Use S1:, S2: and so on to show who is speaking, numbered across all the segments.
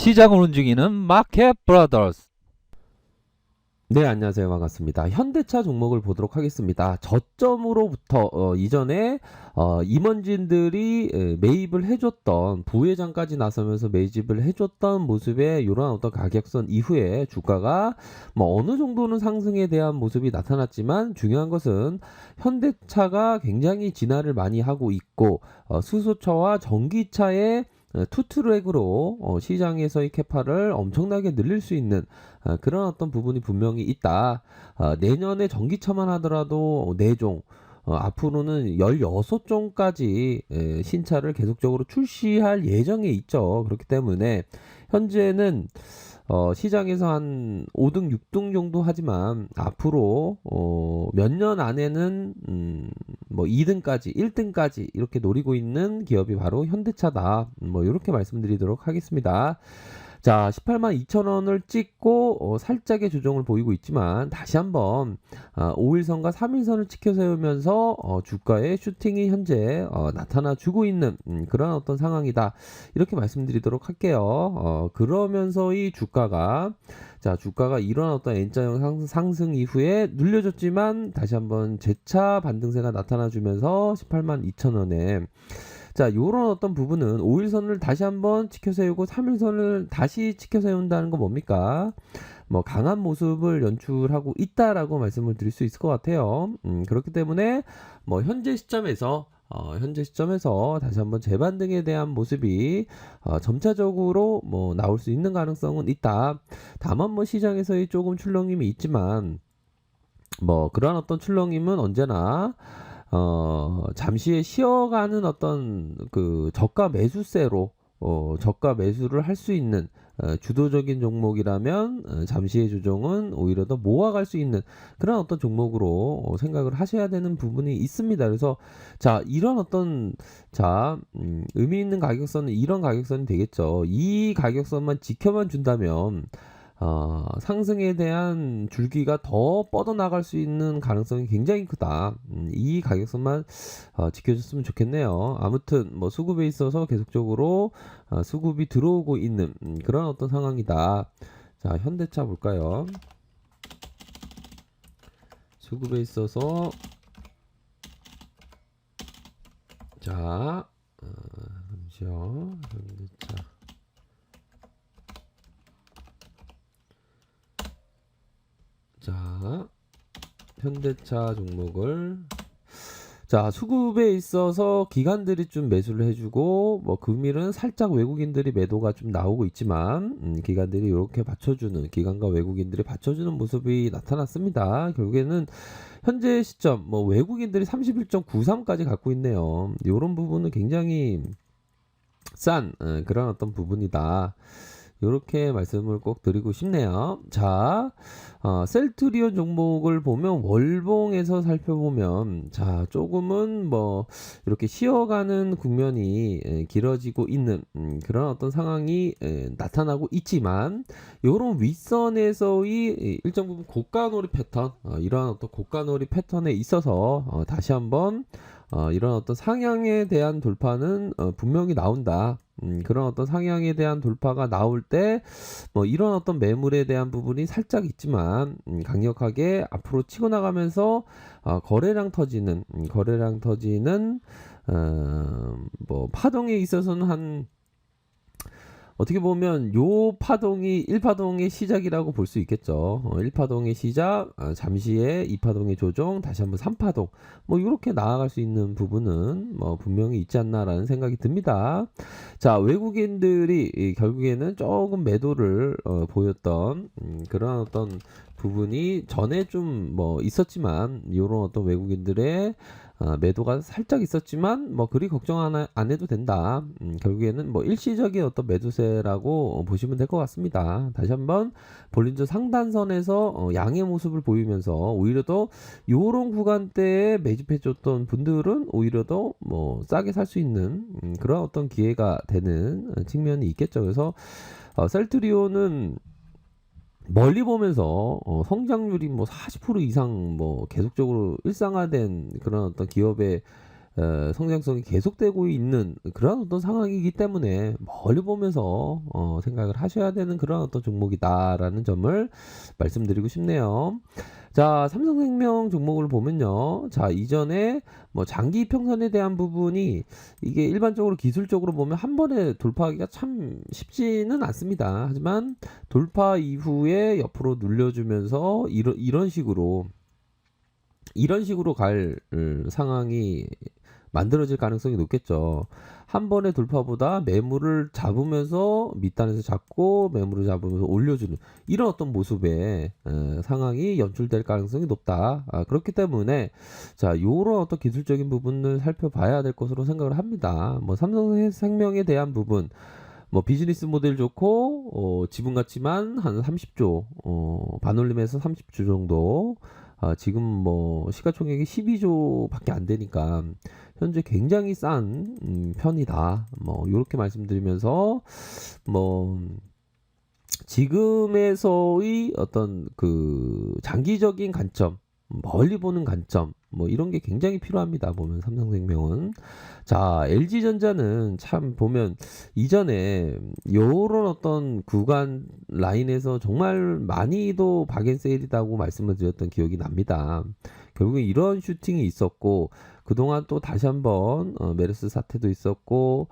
S1: 시장을 움직이는 마켓 브라더스.
S2: 네, 안녕하세요. 반갑습니다. 현대차 종목을 보도록 하겠습니다. 저점으로부터 이전에 임원진들이 매입을 해줬던 부회장까지 나서면서 매집을 해줬던 모습의 이런 어떤 가격선 이후에 주가가 뭐 어느 정도는 상승에 대한 모습이 나타났지만 중요한 것은 현대차가 굉장히 진화를 많이 하고 있고 수소차와 전기차의 투트랙으로 시장에서의 캐파를 엄청나게 늘릴 수 있는 그런 어떤 부분이 분명히 있다. 내년에 전기차만 하더라도 4종, 앞으로는 16종까지 신차를 계속적으로 출시할 예정에 있죠. 그렇기 때문에 현재는 시장에서 한 5등, 6등 정도 하지만 앞으로 몇 년 안에는 뭐 2등까지, 1등까지 이렇게 노리고 있는 기업이 바로 현대차다. 뭐 이렇게 말씀드리도록 하겠습니다. 자, 18만 2천 원을 찍고 살짝의 조정을 보이고 있지만 다시 한번 5일선과 3일선을 지켜 세우면서 주가의 슈팅이 현재 나타나 주고 있는 그런 어떤 상황이다. 이렇게 말씀드리도록 할게요. 그러면서 이 주가가 이런 어떤 N자형 상승 이후에 눌려졌지만 다시 한번 재차 반등세가 나타나 주면서 18만 2천 원에 자, 요런 어떤 부분은 5일선을 다시 한번 지켜 세우고 3일선을 다시 지켜 세운다는 건 뭡니까? 뭐 강한 모습을 연출하고 있다라고 말씀을 드릴 수 있을 것 같아요. 그렇기 때문에 뭐 현재 시점에서 다시 한번 재반등에 대한 모습이 점차적으로 뭐 나올 수 있는 가능성은 있다. 다만 뭐 시장에서의 조금 출렁임이 있지만 뭐 그러한 어떤 출렁임은 언제나 잠시 쉬어가는 어떤 그 저가 매수세로 저가 매수를 할 수 있는 주도적인 종목이라면 잠시의 조정은 오히려 더 모아갈 수 있는 그런 어떤 종목으로 생각을 하셔야 되는 부분이 있습니다. 그래서 자 이런 어떤 의미 있는 가격선은 이런 가격선이 되겠죠. 이 가격선만 지켜만 준다면 상승에 대한 줄기가 더 뻗어나갈 수 있는 가능성이 굉장히 크다. 이 가격선만 지켜줬으면 좋겠네요. 아무튼 뭐 수급에 있어서 계속적으로 수급이 들어오고 있는 그런 어떤 상황이다. 자, 현대차 볼까요? 수급에 있어서 자, 잠시요. 현대차. 자, 현대차 종목을 수급에 있어서 기관들이 좀 매수를 해주고 뭐 금일은 살짝 외국인들이 매도가 좀 나오고 있지만 기관들이 이렇게 받쳐주는 기관과 외국인들이 받쳐주는 모습이 나타났습니다. 결국에는 현재 시점 뭐 외국인들이 31.93까지 갖고 있네요. 이런 부분은 굉장히 싼 그런 어떤 부분이다. 이렇게 말씀을 꼭 드리고 싶네요. 자, 셀트리온 종목을 보면 월봉에서 살펴보면 조금은 뭐 이렇게 쉬어가는 국면이 길어지고 있는 그런 어떤 상황이 나타나고 있지만 이런 윗선에서의 일정 부분 고가놀이 패턴 이러한 어떤 고가놀이 패턴에 있어서 다시 한번 이런 어떤 상향에 대한 돌파는 분명히 나온다. 그런 어떤 상향에 대한 돌파가 나올 때 뭐 이런 어떤 매물에 대한 부분이 살짝 있지만 강력하게 앞으로 치고 나가면서 거래량 터지는 뭐 파동에 있어서는 한 어떻게 보면 요 파동이 1파동의 시작이라고 볼 수 있겠죠. 1파동의 시작, 잠시의 2파동의 조정, 다시 한번 3파동. 뭐 이렇게 나아갈 수 있는 부분은 뭐 분명히 있지 않나라는 생각이 듭니다. 자, 외국인들이 결국에는 조금 매도를 보였던 그런 어떤 부분이 전에 좀 뭐 있었지만 이런 어떤 외국인들의 매도가 살짝 있었지만 뭐 그리 걱정 안 해도 된다. 결국에는 뭐 일시적인 어떤 매도세라고 보시면 될 것 같습니다. 다시 한번 볼린저 상단선에서 양의 모습을 보이면서 오히려 더 요런 구간대에 매집해줬던 분들은 오히려 더 뭐 싸게 살 수 있는 그런 어떤 기회가 되는 측면이 있겠죠. 그래서 셀트리온은 멀리 보면서 성장률이 뭐 40% 이상 뭐 계속적으로 일상화된 그런 어떤 기업의 성장성이 계속되고 있는 그런 어떤 상황이기 때문에 멀리 보면서 생각을 하셔야 되는 그런 어떤 종목이다라는 점을 말씀드리고 싶네요. 자, 삼성생명 종목을 보면요. 자, 이전에 뭐 장기 이평선에 대한 부분이 이게 일반적으로 기술적으로 보면 한 번에 돌파하기가 참 쉽지는 않습니다. 하지만 돌파 이후에 옆으로 눌려주면서 이런 식으로 갈 상황이 만들어질 가능성이 높겠죠. 한 번의 돌파보다 매물을 잡으면서 밑단에서 잡고 매물을 잡으면서 올려주는 이런 어떤 모습의 상황이 연출될 가능성이 높다. 그렇기 때문에 자, 요런 어떤 기술적인 부분을 살펴봐야 될 것으로 생각을 합니다. 뭐 삼성생명에 대한 부분 뭐 비즈니스 모델 좋고 지분 가치만 한 30조 반올림해서 30조 정도 지금 뭐 시가총액이 12조밖에 안 되니까 현재 굉장히 싼 편이다. 뭐 요렇게 말씀드리면서 뭐 지금에서의 어떤 그 장기적인 관점, 멀리 보는 관점, 뭐 이런 게 굉장히 필요합니다. 보면 삼성생명은 자 LG전자는 참 보면 이전에 요런 어떤 구간 라인에서 정말 많이도 박앤세일이라고 말씀을 드렸던 기억이 납니다. 결국에 이런 슈팅이 있었고 그동안 또 다시 한번 메르스 사태도 있었고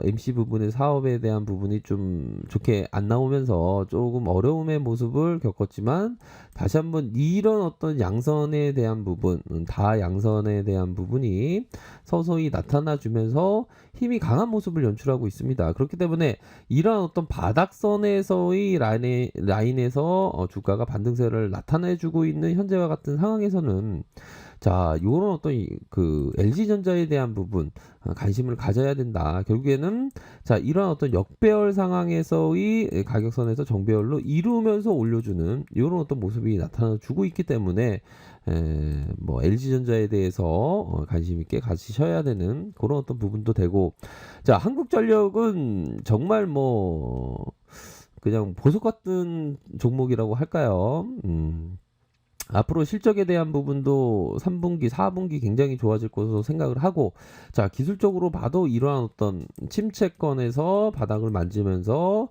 S2: MC 부분의 사업에 대한 부분이 좀 좋게 안 나오면서 조금 어려움의 모습을 겪었지만 다시 한번 이런 어떤 양선에 대한 부분 다 양선에 대한 부분이 서서히 나타나 주면서 힘이 강한 모습을 연출하고 있습니다. 그렇기 때문에 이런 어떤 바닥선에서의 라인에서 주가가 반등세를 나타내주고 있는 현재와 같은 상황에서는 자, 요런 어떤 그 LG전자에 대한 부분 관심을 가져야 된다. 결국에는 자, 이런 어떤 역배열 상황에서의 가격선에서 정배열로 이루면서 올려주는 이런 어떤 모습이 나타나주고 있기 때문에 뭐 LG전자에 대해서 관심 있게 가지셔야 되는 그런 어떤 부분도 되고 자, 한국전력은 정말 뭐 그냥 보석 같은 종목이라고 할까요? 앞으로 실적에 대한 부분도 3분기, 4분기 굉장히 좋아질 것으로 생각을 하고 자 기술적으로 봐도 이러한 어떤 침체권에서 바닥을 만들면서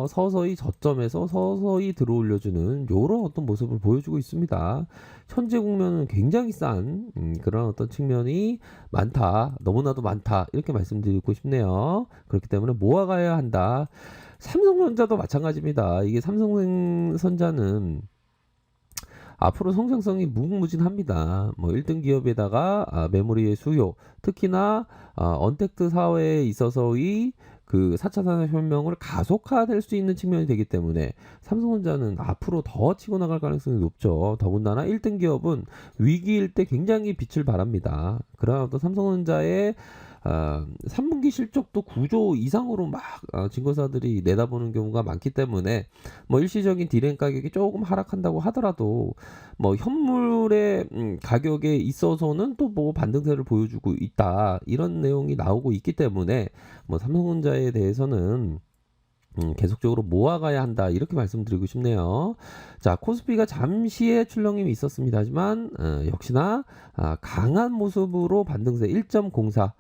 S2: 서서히 저점에서 서서히 들어올려주는 이런 어떤 모습을 보여주고 있습니다. 현재 국면은 굉장히 싼 그런 어떤 측면이 많다. 너무나도 많다. 이렇게 말씀드리고 싶네요. 그렇기 때문에 모아가야 한다. 삼성전자도 마찬가지입니다. 이게 삼성전자는 앞으로 성장성이 무궁무진합니다. 뭐 1등 기업에다가 메모리의 수요, 특히나 언택트 사회에 있어서의 그 4차 산업혁명을 가속화될 수 있는 측면이 되기 때문에 삼성전자는 앞으로 더 치고 나갈 가능성이 높죠. 더군다나 1등 기업은 위기일 때 굉장히 빛을 발합니다. 그러나 또 삼성전자의 3분기 실적도 9조 이상으로 막 증권사들이 내다보는 경우가 많기 때문에 뭐 일시적인 디램 가격이 조금 하락한다고 하더라도 뭐 현물의 가격에 있어서는 또 뭐 반등세를 보여주고 있다 이런 내용이 나오고 있기 때문에 뭐 삼성전자에 대해서는 계속적으로 모아가야 한다 이렇게 말씀드리고 싶네요. 자 코스피가 잠시의 출렁임이 있었습니다. 하지만 역시나 강한 모습으로 반등세 1.04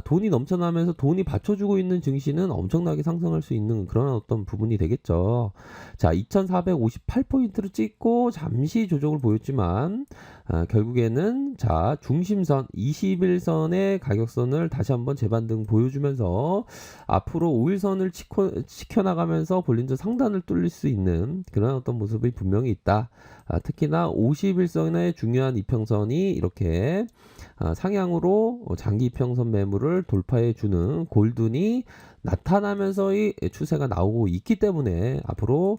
S2: 돈이 넘쳐나면서 돈이 받쳐주고 있는 증시는 엄청나게 상승할 수 있는 그런 어떤 부분이 되겠죠. 자, 2458포인트를 찍고 잠시 조정을 보였지만 결국에는 자 중심선 21선의 가격선을 다시 한번 재반등 보여주면서 앞으로 5일선을 지켜나가면서 볼린저 상단을 뚫릴 수 있는 그런 어떤 모습이 분명히 있다. 특히나 51선의 중요한 이평선이 이렇게 상향으로 장기 이평선 매물을 돌파해 주는 골든이 나타나면서의 추세가 나오고 있기 때문에 앞으로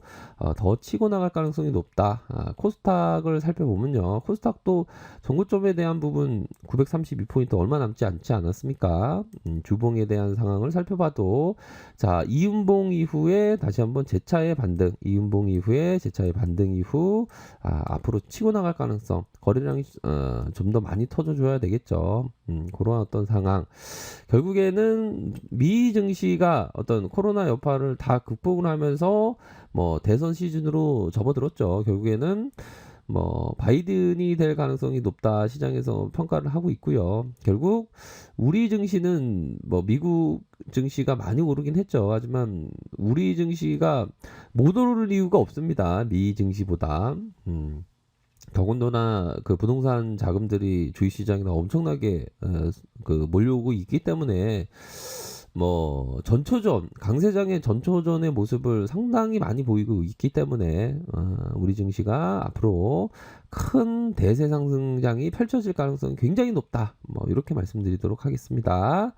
S2: 더 치고 나갈 가능성이 높다. 코스닥을 살펴보면요. 코스닥도 전고점에 대한 부분 932포인트 얼마 남지 않지 않았습니까? 주봉에 대한 상황을 살펴봐도 자 이음봉 이후에 다시 한번 재차의 반등 이음봉 이후에 재차의 반등 이후 앞으로 치고 나갈 가능성 거래량이 좀 더 많이 터져줘야 되겠죠. 그런 어떤 상황 결국에는 미 증시가 어떤 코로나 여파를 다 극복을 하면서 뭐 대선 시즌으로 접어들었죠. 결국에는 뭐 바이든이 될 가능성이 높다 시장에서 평가를 하고 있고요. 결국 우리 증시는 뭐 미국 증시가 많이 오르긴 했죠. 하지만 우리 증시가 못 오를 이유가 없습니다. 미 증시보다. 더군다나 그 부동산 자금들이 주식시장에 엄청나게 그 몰려오고 있기 때문에 뭐 전초전 강세장의 전초전의 모습을 상당히 많이 보이고 있기 때문에 우리 증시가 앞으로 큰 대세 상승장이 펼쳐질 가능성이 굉장히 높다. 뭐 이렇게 말씀드리도록 하겠습니다.